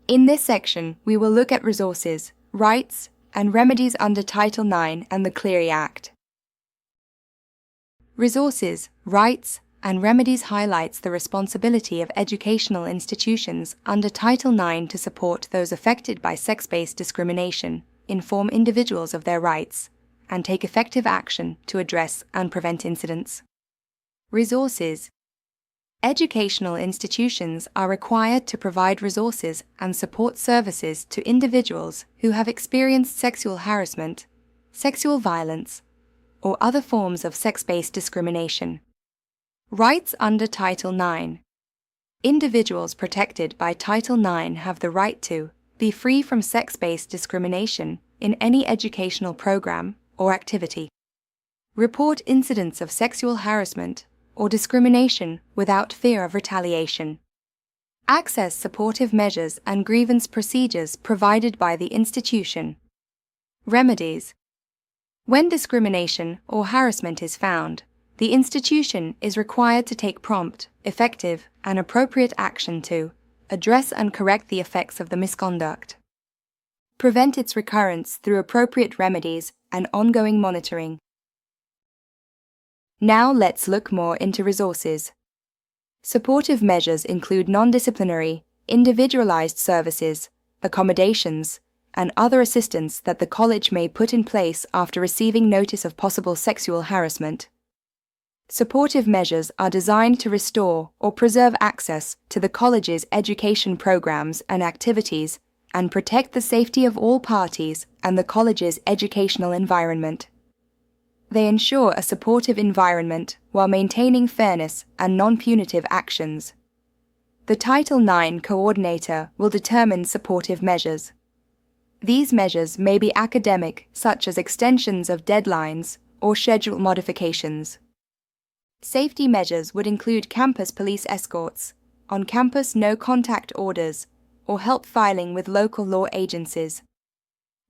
In this section, we will look at resources, rights, and remedies under Title IX and the Clery Act. Resources, rights, and remedies highlights the responsibility of educational institutions under Title IX to support those affected by sex-based discrimination, inform individuals of their rights, and take effective action to address and prevent incidents. Resources. Educational institutions are required to provide resources and support services to individuals who have experienced sexual harassment, sexual violence, or other forms of sex-based discrimination. Rights under Title IX. Individuals protected by Title IX have the right to be free from sex-based discrimination in any educational program or activity. Report incidents of sexual harassment or discrimination without fear of retaliation. Access supportive measures and grievance procedures provided by the institution. Remedies. When discrimination or harassment is found, the institution is required to take prompt, effective, and appropriate action to address and correct the effects of the misconduct. Prevent its recurrence through appropriate remedies and ongoing monitoring. Now let's look more into resources. Supportive measures include non-disciplinary, individualized services, accommodations, and other assistance that the college may put in place after receiving notice of possible sexual harassment. Supportive measures are designed to restore or preserve access to the college's education programs and activities and protect the safety of all parties and the college's educational environment. They ensure a supportive environment while maintaining fairness and non-punitive actions. The Title IX coordinator will determine supportive measures. These measures may be academic, such as extensions of deadlines or schedule modifications. Safety measures would include campus police escorts, on-campus no-contact orders, or help filing with local law agencies.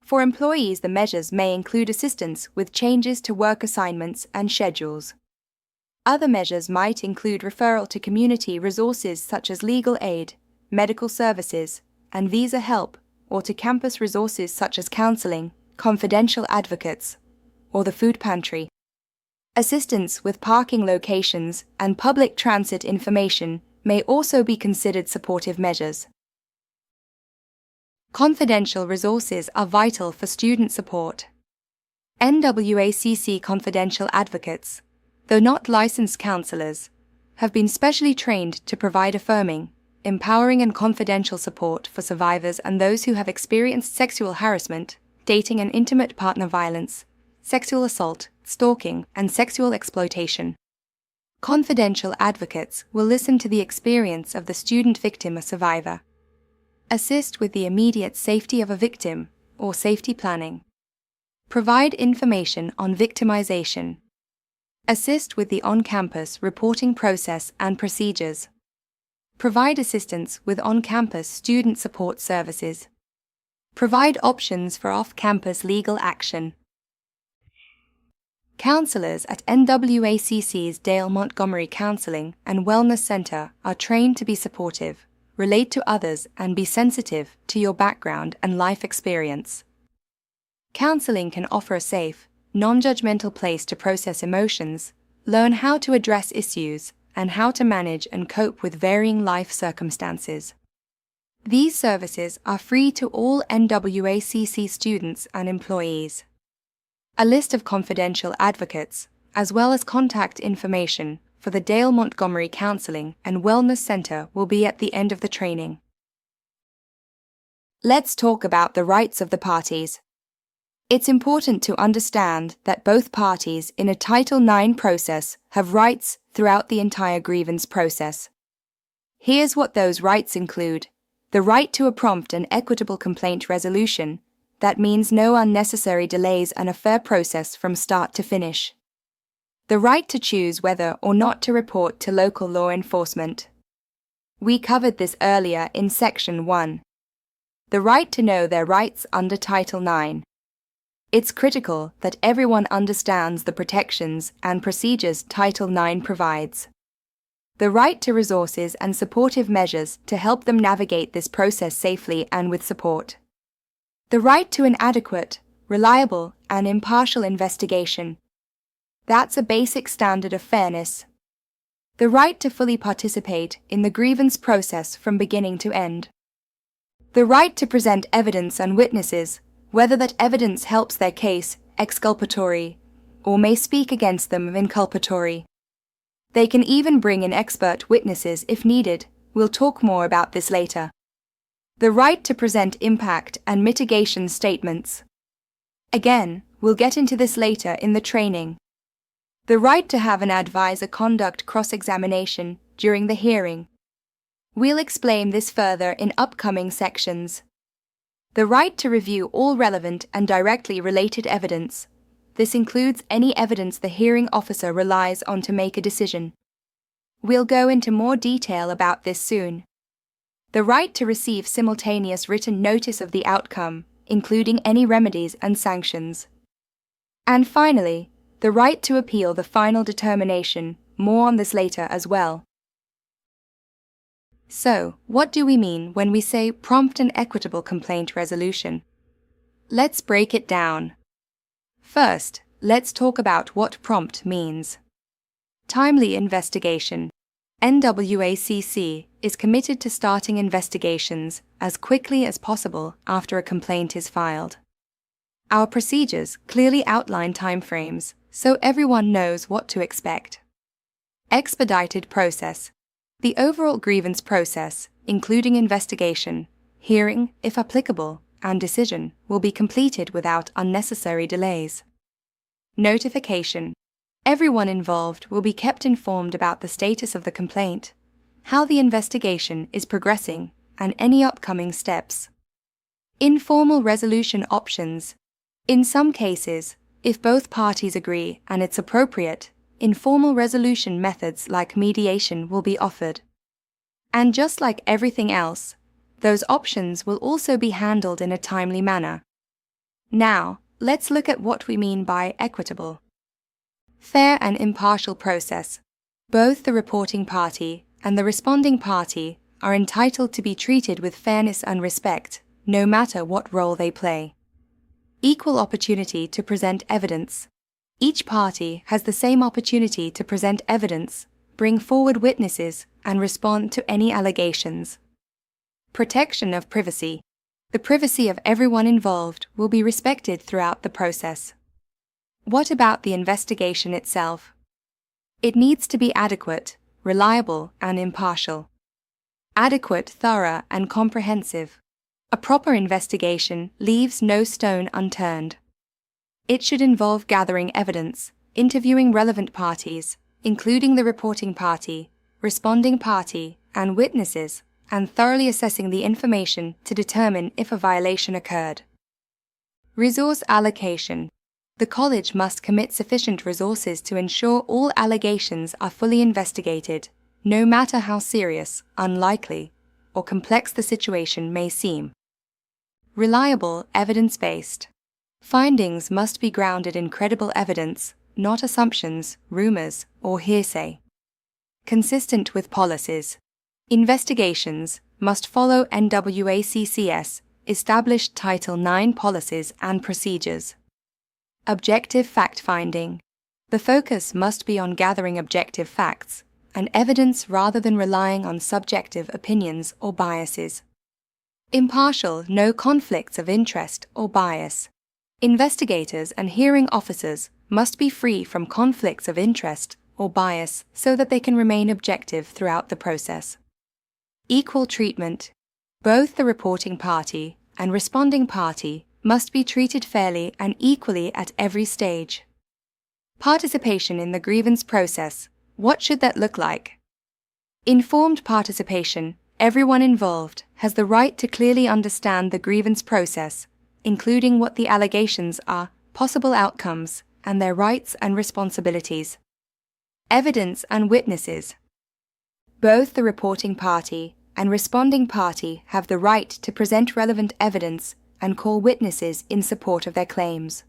For employees, the measures may include assistance with changes to work assignments and schedules. Other measures might include referral to community resources such as legal aid, medical services, and visa help, or to campus resources such as counseling, confidential advocates, or the food pantry. Assistance with parking locations and public transit information may also be considered supportive measures. Confidential resources are vital for student support. NWACC confidential advocates, though not licensed counselors, have been specially trained to provide affirming, empowering and confidential support for survivors and those who have experienced sexual harassment, dating and intimate partner violence, sexual assault, stalking, and sexual exploitation. Confidential advocates will listen to the experience of the student victim or survivor, assist with the immediate safety of a victim or safety planning, provide information on victimization, assist with the on-campus reporting process and procedures, provide assistance with on-campus student support services, provide options for off-campus legal action. Counselors at NWACC's Dale Montgomery Counseling and Wellness Center are trained to be supportive, relate to others, and be sensitive to your background and life experience. Counseling can offer a safe, non-judgmental place to process emotions, learn how to address issues, and how to manage and cope with varying life circumstances. These services are free to all NWACC students and employees. A list of confidential advocates, as well as contact information for the Dale Montgomery Counseling and Wellness Center, will be at the end of the training. Let's talk about the rights of the parties. It's important to understand that both parties in a Title IX process have rights throughout the entire grievance process. Here's what those rights include: the right to a prompt and equitable complaint resolution. That means no unnecessary delays and a fair process from start to finish. The right to choose whether or not to report to local law enforcement. We covered this earlier in Section 1. The right to know their rights under Title IX. It's critical that everyone understands the protections and procedures Title IX provides. The right to resources and supportive measures to help them navigate this process safely and with support. The right to an adequate, reliable, and impartial investigation. That's a basic standard of fairness. The right to fully participate in the grievance process from beginning to end. The right to present evidence and witnesses, whether that evidence helps their case exculpatory or may speak against them inculpatory. They can even bring in expert witnesses if needed. We'll talk more about this later. The right to present impact and mitigation statements. Again, we'll get into this later in the training. The right to have an advisor conduct cross-examination during the hearing. We'll explain this further in upcoming sections. The right to review all relevant and directly related evidence. This includes any evidence the hearing officer relies on to make a decision. We'll go into more detail about this soon. The right to receive simultaneous written notice of the outcome, including any remedies and sanctions. And finally, the right to appeal the final determination. More on this later as well. So, what do we mean when we say prompt and equitable complaint resolution? Let's break it down. First, let's talk about what prompt means. Timely investigation. NWACC is committed to starting investigations as quickly as possible after a complaint is filed. Our procedures clearly outline timeframes, so everyone knows what to expect. Expedited process. The overall grievance process, including investigation, hearing, if applicable, and decision, will be completed without unnecessary delays. Notification. Everyone involved will be kept informed about the status of the complaint, how the investigation is progressing, and any upcoming steps. Informal resolution options. In some cases, if both parties agree and it's appropriate, informal resolution methods like mediation will be offered. And just like everything else, those options will also be handled in a timely manner. Now, let's look at what we mean by equitable. Fair and impartial process. Both the reporting party and the responding party are entitled to be treated with fairness and respect, no matter what role they play. Equal opportunity to present evidence. Each party has the same opportunity to present evidence, bring forward witnesses, and respond to any allegations. Protection of privacy. The privacy of everyone involved will be respected throughout the process. What about the investigation itself? It needs to be adequate, reliable, and impartial. Adequate, thorough, and comprehensive. A proper investigation leaves no stone unturned. It should involve gathering evidence, interviewing relevant parties, including the reporting party, responding party, and witnesses, and thoroughly assessing the information to determine if a violation occurred. Resource allocation. The college must commit sufficient resources to ensure all allegations are fully investigated, no matter how serious, unlikely, or complex the situation may seem. Reliable, evidence-based. Findings must be grounded in credible evidence, not assumptions, rumors, or hearsay. Consistent with policies. Investigations must follow NWACC's established Title IX policies and procedures. Objective fact-finding. The focus must be on gathering objective facts and evidence rather than relying on subjective opinions or biases. Impartial, no conflicts of interest or bias. Investigators and hearing officers must be free from conflicts of interest or bias so that they can remain objective throughout the process. Equal treatment. Both the reporting party and responding party must be treated fairly and equally at every stage. Participation in the grievance process. What should that look like? Informed participation. Everyone involved has the right to clearly understand the grievance process, including what the allegations are, possible outcomes, and their rights and responsibilities. Evidence and witnesses. Both the reporting party and responding party have the right to present relevant evidence and call witnesses in support of their claims.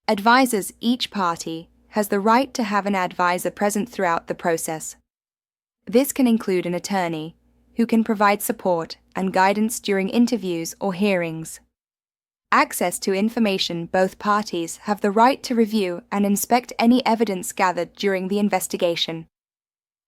Advisors. Each party has the right to have an advisor present throughout the process. This can include an attorney, who can provide support and guidance during interviews or hearings. Access to information. Both parties have the right to review and inspect any evidence gathered during the investigation.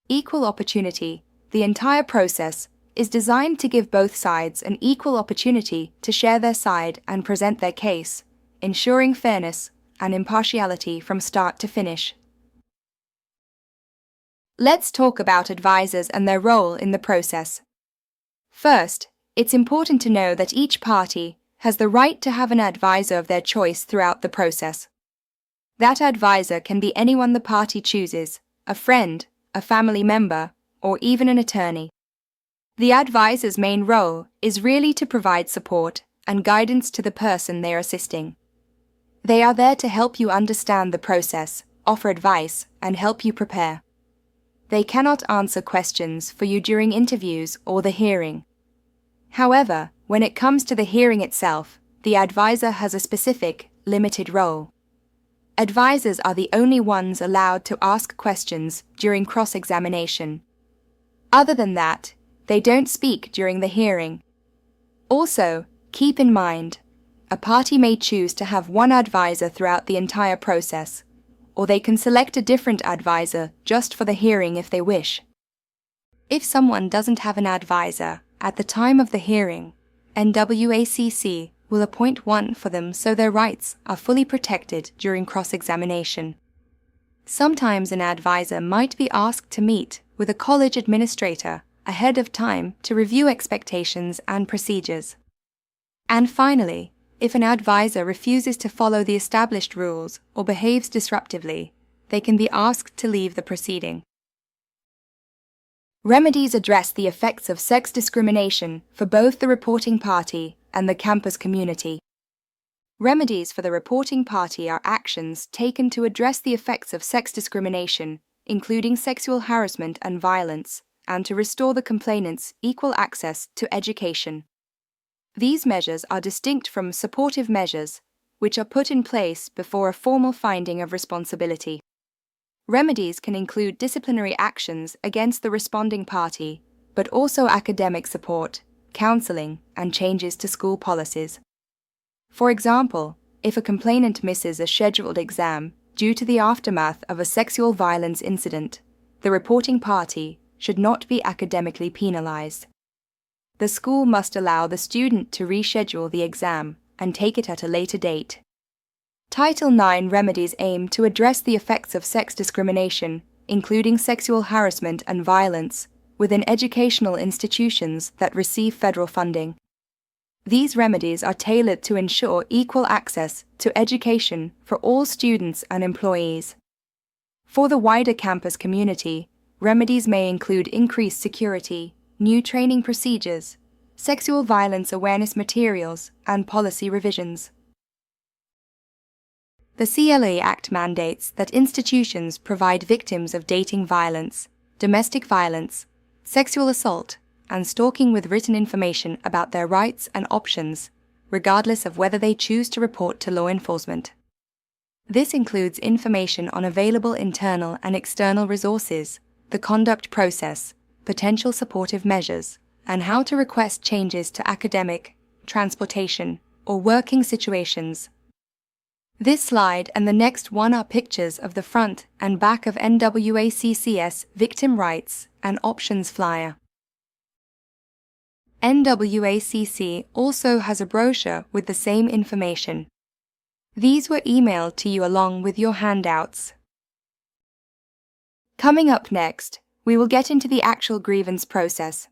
Equal opportunity. The entire process is designed to give both sides an equal opportunity to share their side and present their case, ensuring fairness and impartiality from start to finish. Let's talk about advisors and their role in the process. First, it's important to know that each party has the right to have an advisor of their choice throughout the process. That advisor can be anyone the party chooses, a friend, a family member, or even an attorney. The advisor's main role is really to provide support and guidance to the person they are assisting. They are there to help you understand the process, offer advice, and help you prepare. They cannot answer questions for you during interviews or the hearing. However, when it comes to the hearing itself, the advisor has a specific, limited role. Advisors are the only ones allowed to ask questions during cross-examination. Other than that, they don't speak during the hearing. Also, keep in mind, a party may choose to have one advisor throughout the entire process, or they can select a different advisor just for the hearing if they wish. If someone doesn't have an advisor at the time of the hearing, NWACC will appoint one for them so their rights are fully protected during cross-examination. Sometimes an advisor might be asked to meet with a college administrator ahead of time to review expectations and procedures. And finally, if an advisor refuses to follow the established rules or behaves disruptively, they can be asked to leave the proceeding. Remedies address the effects of sex discrimination for both the reporting party and the campus community. Remedies for the reporting party are actions taken to address the effects of sex discrimination, including sexual harassment and violence, and to restore the complainants equal access to education. These measures are distinct from supportive measures, which are put in place before a formal finding of responsibility. Remedies can include disciplinary actions against the responding party, but also academic support, counseling, and changes to school policies. For example, if a complainant misses a scheduled exam due to the aftermath of a sexual violence incident, the reporting party should not be academically penalized. The school must allow the student to reschedule the exam and take it at a later date. Title IX remedies aim to address the effects of sex discrimination, including sexual harassment and violence, within educational institutions that receive federal funding. These remedies are tailored to ensure equal access to education for all students and employees. For the wider campus community, remedies may include increased security, new training procedures, sexual violence awareness materials, and policy revisions. The CLA Act mandates that institutions provide victims of dating violence, domestic violence, sexual assault, and stalking with written information about their rights and options, regardless of whether they choose to report to law enforcement. This includes information on available internal and external resources, the conduct process, potential supportive measures, and how to request changes to academic, transportation, or working situations. This slide and the next one are pictures of the front and back of NWACC's Victim Rights and Options flyer. NWACC also has a brochure with the same information. These were emailed to you along with your handouts. Coming up next, we will get into the actual grievance process.